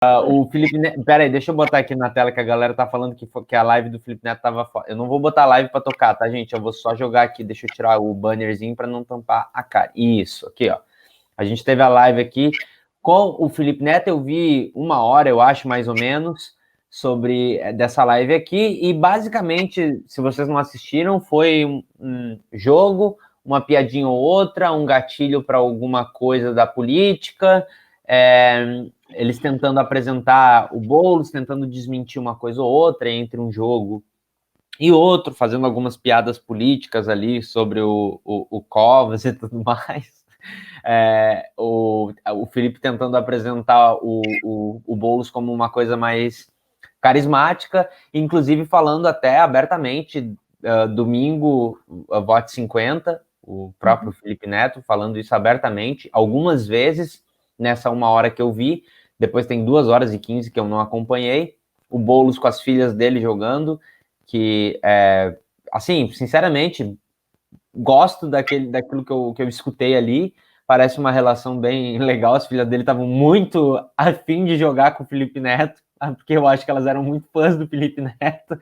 O Felipe Neto... Pera aí, deixa eu botar aqui na tela que a galera tá falando que a live do Felipe Neto tava... Eu não vou botar a live pra tocar, tá, gente? Eu vou só jogar aqui, deixa eu tirar o bannerzinho pra não tampar a cara. Isso, aqui, ó. A gente teve a live aqui com o Felipe Neto, eu vi 1 hora, eu acho, mais ou menos, sobre dessa live aqui, e basicamente, se vocês não assistiram, foi um jogo, uma piadinha ou outra, um gatilho para alguma coisa da política, eles tentando apresentar o Boulos, tentando desmentir uma coisa ou outra entre um jogo e outro, fazendo algumas piadas políticas ali sobre o Covas e tudo mais. O Felipe tentando apresentar o Boulos como uma coisa mais carismática, inclusive falando até abertamente, domingo, vote 50, o próprio Felipe Neto falando isso abertamente, algumas vezes, nessa 1 hora que eu vi, depois tem 2 horas e 15 que eu não acompanhei, o Boulos com as filhas dele jogando, que, assim, sinceramente, gosto daquilo que eu escutei ali, parece uma relação bem legal, as filhas dele estavam muito afim de jogar com o Felipe Neto, porque eu acho que elas eram muito fãs do Felipe Neto,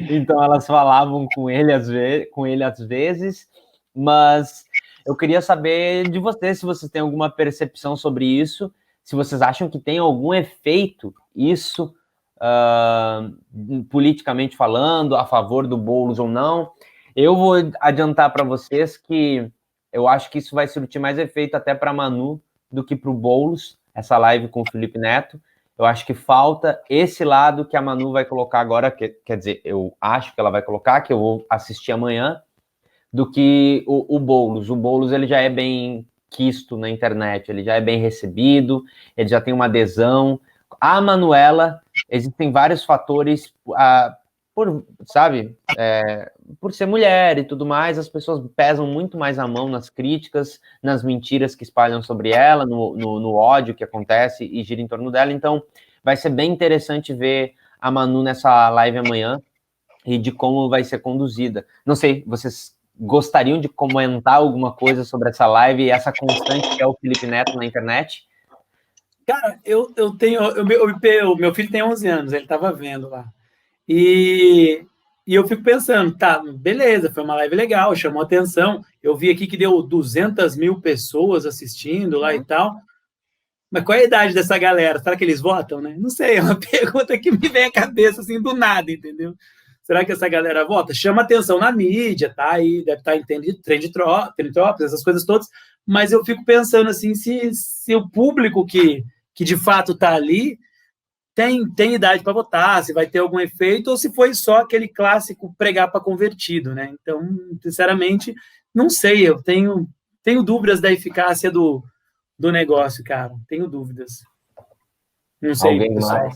então elas falavam com ele às vezes, mas eu queria saber de vocês, se vocês têm alguma percepção sobre isso, se vocês acham que tem algum efeito isso, politicamente falando, a favor do Boulos ou não. Eu vou adiantar para vocês que eu acho que isso vai surtir mais efeito até para Manu do que para o Boulos, essa live com o Felipe Neto. Eu acho que falta esse lado que a Manu vai colocar agora, quer dizer, eu acho que ela vai colocar, que eu vou assistir amanhã, do que o Boulos. O Boulos, ele já é bem quisto na internet, ele já é bem recebido, ele já tem uma adesão. A Manuela, existem vários fatores, por ser mulher e tudo mais, as pessoas pesam muito mais a mão nas críticas, nas mentiras que espalham sobre ela, no ódio que acontece e gira em torno dela. Então, vai ser bem interessante ver a Manu nessa live amanhã e de como vai ser conduzida. Não sei, vocês gostariam de comentar alguma coisa sobre essa live e essa constante que é o Felipe Neto na internet? Cara, eu tenho... meu filho tem 11 anos, ele estava vendo lá. E eu fico pensando, tá, beleza, foi uma live legal, chamou atenção. Eu vi aqui que deu 200 mil pessoas assistindo lá e tal. Mas qual é a idade dessa galera? Será que eles votam, né? Não sei, é uma pergunta que me vem à cabeça, assim, do nada, entendeu? Será que essa galera vota? Chama atenção na mídia, tá aí, deve estar em trend topics, essas coisas todas, mas eu fico pensando, assim, se o público que de fato está ali tem idade para votar, se vai ter algum efeito, ou se foi só aquele clássico pregar para convertido, né? Então, sinceramente, não sei, eu tenho dúvidas da eficácia do negócio, cara. Tenho dúvidas. Não sei. Alguém mais?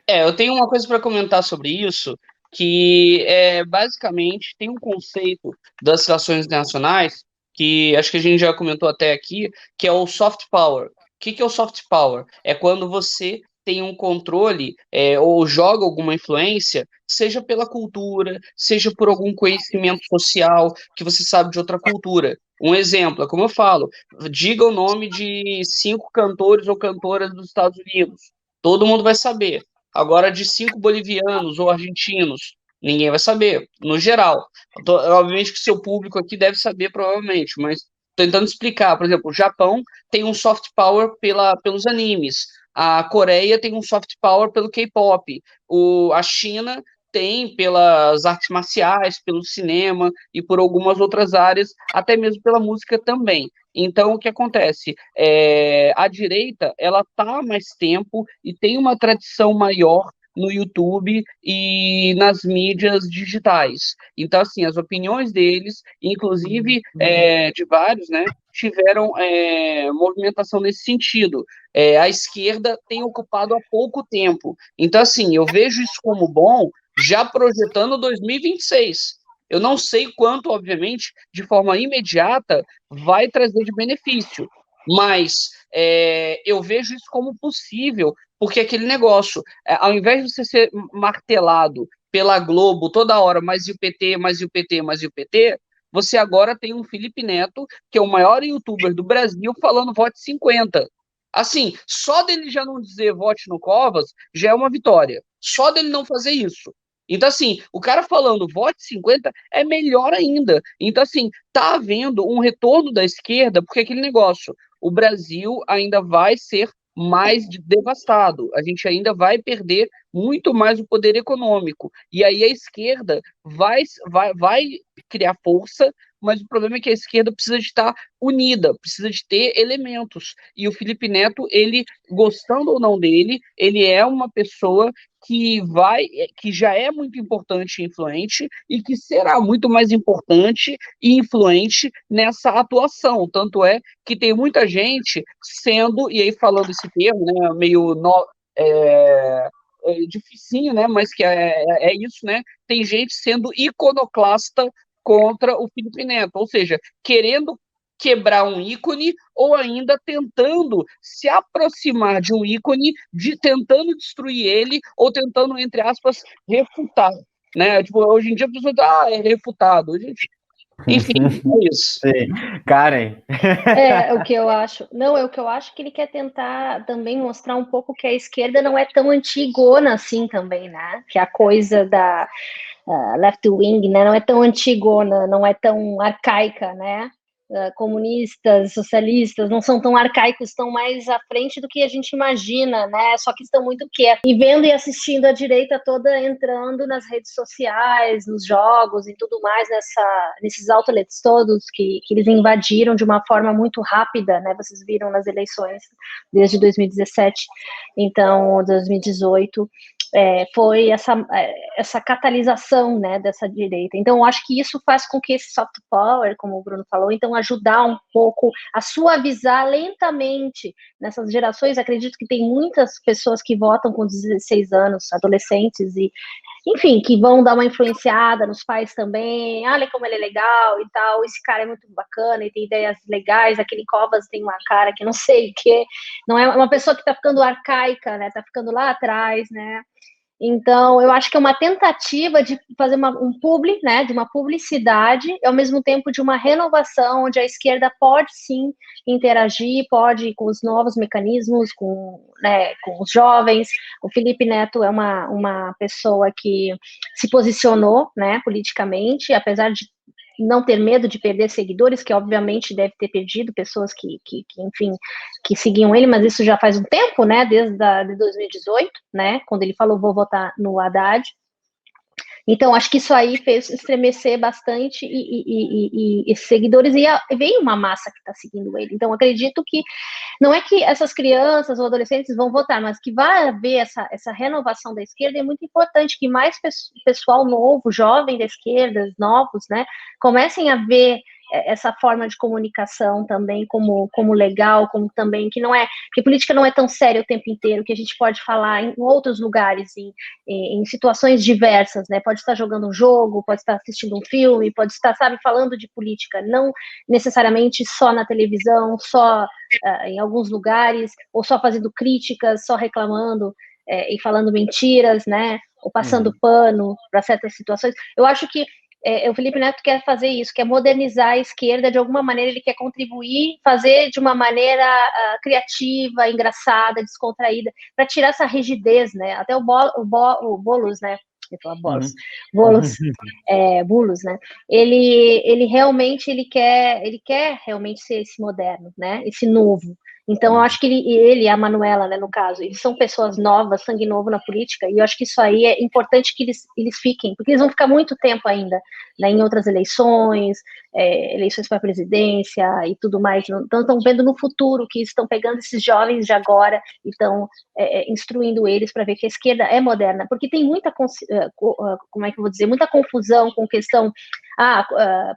Eu tenho uma coisa para comentar sobre isso, que basicamente tem um conceito das relações internacionais, que acho que a gente já comentou até aqui, que é o soft power. O que é o soft power? É quando você tem um controle ou joga alguma influência, seja pela cultura, seja por algum conhecimento social que você sabe de outra cultura. Um exemplo, é como eu falo, diga o nome de 5 cantores ou cantoras dos Estados Unidos. Todo mundo vai saber. Agora, de 5 bolivianos ou argentinos, ninguém vai saber, no geral. Obviamente que seu público aqui deve saber, provavelmente, mas tentando explicar. Por exemplo, o Japão tem um soft power pelos animes. A Coreia tem um soft power pelo K-pop. A China tem pelas artes marciais, pelo cinema e por algumas outras áreas, até mesmo pela música também. Então, o que acontece? A direita, ela está há mais tempo e tem uma tradição maior no YouTube e nas mídias digitais. Então, assim, as opiniões deles, inclusive de vários, né, tiveram movimentação nesse sentido. A esquerda tem ocupado há pouco tempo. Então, assim, eu vejo isso como bom, já projetando 2026. Eu não sei quanto, obviamente, de forma imediata, vai trazer de benefício, mas eu vejo isso como possível, porque aquele negócio, ao invés de você ser martelado pela Globo toda hora, mais e o PT, mais e o PT, mais e o PT, você agora tem um Felipe Neto, que é o maior youtuber do Brasil, falando vote 50. Assim, só dele já não dizer vote no Covas já é uma vitória. Só dele não fazer isso. Então, assim, o cara falando vote 50 é melhor ainda. Então, assim, tá havendo um retorno da esquerda, porque aquele negócio, o Brasil ainda vai ser mais devastado. A gente ainda vai perder muito mais o poder econômico. E aí a esquerda vai criar força, mas o problema é que a esquerda precisa de estar unida, precisa de ter elementos. E o Felipe Neto, ele, gostando ou não dele, ele é uma pessoa que já é muito importante e influente e que será muito mais importante e influente nessa atuação. Tanto é que tem muita gente sendo, e aí falando esse termo, né, meio dificinho, né, mas que é isso, né, tem gente sendo iconoclasta contra o Felipe Neto, ou seja, querendo quebrar um ícone ou ainda tentando se aproximar de um ícone, tentando destruir ele ou tentando, entre aspas, refutar, né? Tipo, hoje em dia a pessoa é refutado. Gente, enfim, é isso. Sim. Karen. O que eu acho. Não, é o que eu acho que ele quer tentar também mostrar um pouco que a esquerda não é tão antigona assim também, né? Que a coisa da left wing, né? Não é tão antigona, não é tão arcaica, né? Comunistas, socialistas, não são tão arcaicos, estão mais à frente do que a gente imagina, né? Só que estão muito quietos. E vendo e assistindo a direita toda entrando nas redes sociais, nos jogos e tudo mais, nesses outlets todos que eles invadiram de uma forma muito rápida, né? Vocês viram nas eleições desde 2017, então 2018. Foi essa catalisação, né, dessa direita. Então, eu acho que isso faz com que esse soft power, como o Bruno falou, então ajudar um pouco a suavizar lentamente nessas gerações. Acredito que tem muitas pessoas que votam com 16 anos, adolescentes, e enfim, que vão dar uma influenciada nos pais também. Olha como ele é legal e tal, esse cara é muito bacana e tem ideias legais, aquele Covas tem uma cara que não sei o que, não é uma pessoa que está ficando arcaica, né? Tá ficando lá atrás, né? Então, eu acho que é uma tentativa de fazer um publi, né, de uma publicidade, e ao mesmo tempo de uma renovação, onde a esquerda pode sim interagir, pode com os novos mecanismos, né, com os jovens. O Felipe Neto é uma pessoa que se posicionou, né, politicamente, apesar de não ter medo de perder seguidores, que obviamente deve ter perdido pessoas enfim, que seguiam ele, mas isso já faz um tempo, né, desde 2018, né, quando ele falou, vou votar no Haddad. Então, acho que isso aí fez estremecer bastante e seguidores, e veio uma massa que está seguindo ele. Então, acredito que não é que essas crianças ou adolescentes vão votar, mas que vai haver essa renovação da esquerda. É muito importante que mais pessoal novo, jovem da esquerda, novos, né, comecem a ver essa forma de comunicação também como legal, como também que não é, que política não é tão séria o tempo inteiro, que a gente pode falar em outros lugares, em situações diversas, né? Pode estar jogando um jogo, pode estar assistindo um filme, pode estar, sabe, falando de política, não necessariamente só na televisão, só em alguns lugares, ou só fazendo críticas, só reclamando e falando mentiras, né? Ou passando pano para certas situações. Eu acho que o Felipe Neto quer fazer isso, quer modernizar a esquerda de alguma maneira, ele quer contribuir, fazer de uma maneira criativa, engraçada, descontraída, para tirar essa rigidez, né? Até o Boulos, né? Boulos, né? Ele realmente ele quer realmente ser esse moderno, né? Esse novo. Então, eu acho que ele e a Manuela, né, no caso, eles são pessoas novas, sangue novo na política, e eu acho que isso aí é importante que eles fiquem, porque eles vão ficar muito tempo ainda, né, em outras eleições, eleições para a presidência e tudo mais. Então, estão vendo no futuro que estão pegando esses jovens de agora e estão instruindo eles para ver que a esquerda é moderna, porque tem muita, como é que eu vou dizer, muita confusão com questão,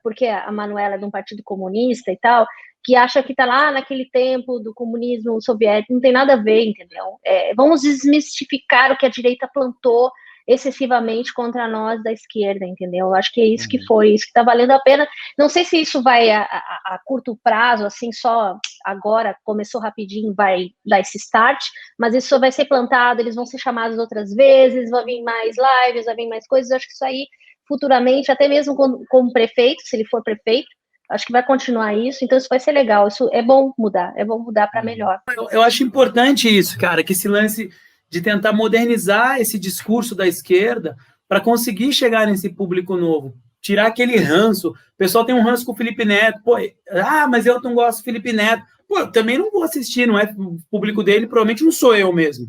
porque a Manuela é de um partido comunista e tal, que acha que está lá naquele tempo do comunismo soviético, não tem nada a ver, entendeu? Vamos desmistificar o que a direita plantou excessivamente contra nós da esquerda, entendeu? Eu acho que é isso que foi, isso que está valendo a pena. Não sei se isso vai a curto prazo, assim, só agora, começou rapidinho, vai dar esse start, mas isso vai ser plantado, eles vão ser chamados outras vezes, vai vir mais lives, vai vir mais coisas, eu acho que isso aí, futuramente, até mesmo como prefeito, se ele for prefeito, Acho que vai continuar isso, então isso vai ser legal. Isso é bom mudar para melhor. Eu acho importante isso, cara, que esse lance de tentar modernizar esse discurso da esquerda para conseguir chegar nesse público novo, tirar aquele ranço. O pessoal tem um ranço com o Felipe Neto, pô, mas eu não gosto do Felipe Neto. Pô, eu também não vou assistir, não é o público dele, provavelmente não sou eu mesmo.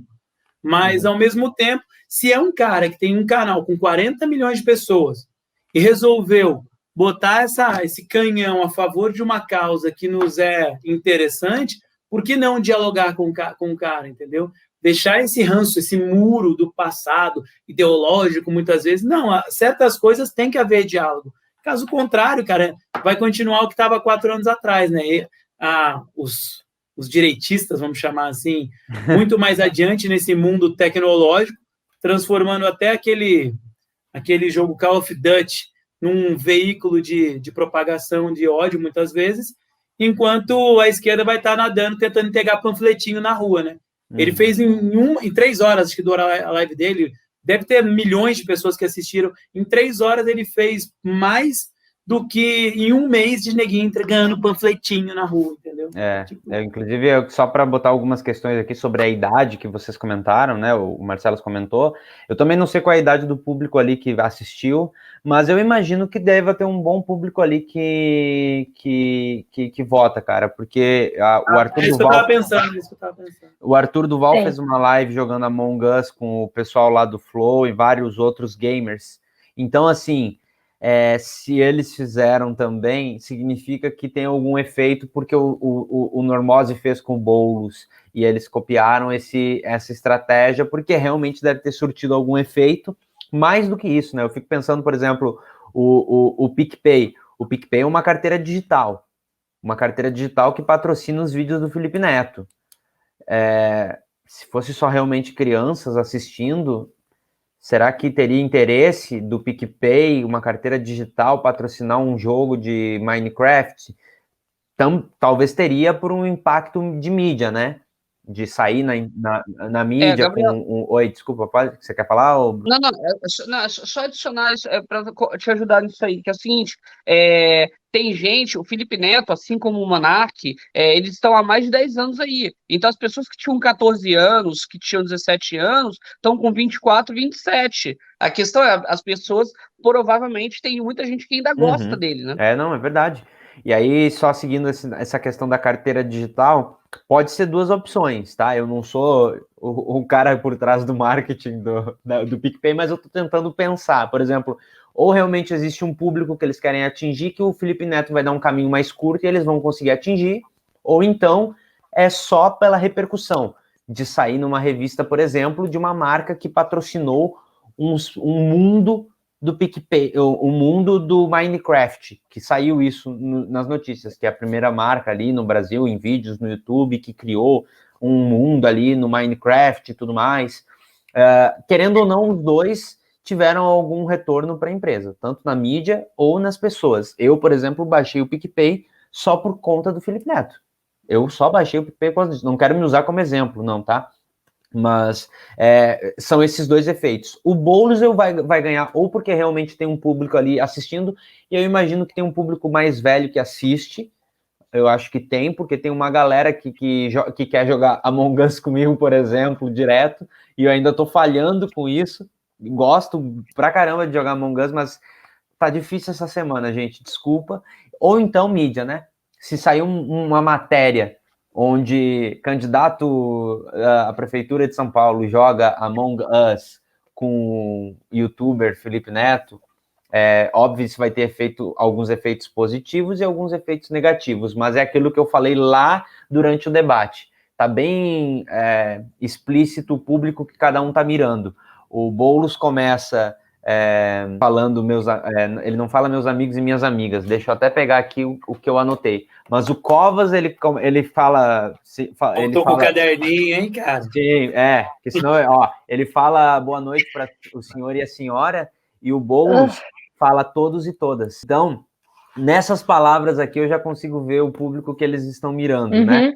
Mas, ao mesmo tempo, se é um cara que tem um canal com 40 milhões de pessoas e resolveu botar esse canhão a favor de uma causa que nos é interessante, por que não dialogar com o cara, entendeu? Deixar esse ranço, esse muro do passado ideológico, muitas vezes. Não, certas coisas tem que haver diálogo. Caso contrário, cara, vai continuar o que estava 4 anos atrás, né? Os direitistas, vamos chamar assim, muito mais adiante nesse mundo tecnológico, transformando até aquele jogo Call of Duty num veículo de propagação de ódio, muitas vezes, enquanto a esquerda vai estar nadando, tentando entregar panfletinho na rua, né? Ele fez em 3 horas, acho que durou a live dele, deve ter milhões de pessoas que assistiram, em 3 horas ele fez mais do que em um mês de neguinho entregando panfletinho na rua, entendeu? Inclusive, só para botar algumas questões aqui sobre a idade que vocês comentaram, né? O Marcelo comentou. Eu também não sei qual é a idade do público ali que assistiu, mas eu imagino que deve ter um bom público ali que vota, cara, porque o Arthur Duval... Isso que eu tava pensando. O Arthur Duval fez uma live jogando Among Us com o pessoal lá do Flow e vários outros gamers. Então, assim... se eles fizeram também, significa que tem algum efeito, porque o Normose fez com o Boulos e eles copiaram essa estratégia, porque realmente deve ter surtido algum efeito. Mais do que isso, né? Eu fico pensando, por exemplo, o PicPay. O PicPay é uma carteira digital que patrocina os vídeos do Felipe Neto. Se fosse só realmente crianças assistindo, será que teria interesse do PicPay, uma carteira digital, patrocinar um jogo de Minecraft? Talvez teria por um impacto de mídia, né? De sair na mídia Gabriel, com... Oi, desculpa, você quer falar? Ou... Não, só adicionar isso para te ajudar nisso aí, que é o seguinte, tem gente, o Felipe Neto, assim como o Monark, eles estão há mais de 10 anos aí. Então, as pessoas que tinham 14 anos, que tinham 17 anos, estão com 24, 27. A questão é, as pessoas, provavelmente, tem muita gente que ainda gosta dele, né? Não, é verdade. E aí, só seguindo essa questão da carteira digital, pode ser 2 opções, tá? Eu não sou o cara por trás do marketing do PicPay, mas eu tô tentando pensar, por exemplo, ou realmente existe um público que eles querem atingir, que o Felipe Neto vai dar um caminho mais curto e eles vão conseguir atingir, ou então é só pela repercussão de sair numa revista, por exemplo, de uma marca que patrocinou um mundo do PicPay, o mundo do Minecraft, que saiu isso nas notícias, que é a primeira marca ali no Brasil, em vídeos no YouTube, que criou um mundo ali no Minecraft e tudo mais. Querendo ou não, os dois tiveram algum retorno para a empresa, tanto na mídia ou nas pessoas. Eu, por exemplo, baixei o PicPay só por conta do Felipe Neto. Eu só baixei o PicPay, não quero me usar como exemplo, não, tá? Mas são esses 2 efeitos. O Boulos vai ganhar ou porque realmente tem um público ali assistindo, e eu imagino que tem um público mais velho que assiste. Eu acho que tem, porque tem uma galera que quer jogar Among Us comigo, por exemplo, direto, e eu ainda tô falhando com isso. Gosto pra caramba de jogar Among Us, mas tá difícil essa semana, gente, desculpa. Ou então mídia, né? Se sair uma matéria onde candidato à prefeitura de São Paulo joga Among Us com o youtuber Felipe Neto, óbvio, isso vai ter alguns efeitos positivos e alguns efeitos negativos, mas é aquilo que eu falei lá durante o debate. Tá bem explícito o público que cada um tá mirando. O Boulos começa falando ele não fala meus amigos e minhas amigas, deixa eu até pegar aqui o que eu anotei, mas o Covas, ele fala... Eu tô com o caderninho, hein, cara? Sim, porque senão, ele fala boa noite para o senhor e a senhora, e o Boulos fala todos e todas. Então, nessas palavras aqui, eu já consigo ver o público que eles estão mirando, né?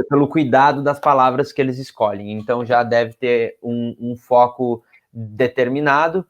Pelo cuidado das palavras que eles escolhem. Então, já deve ter um foco determinado.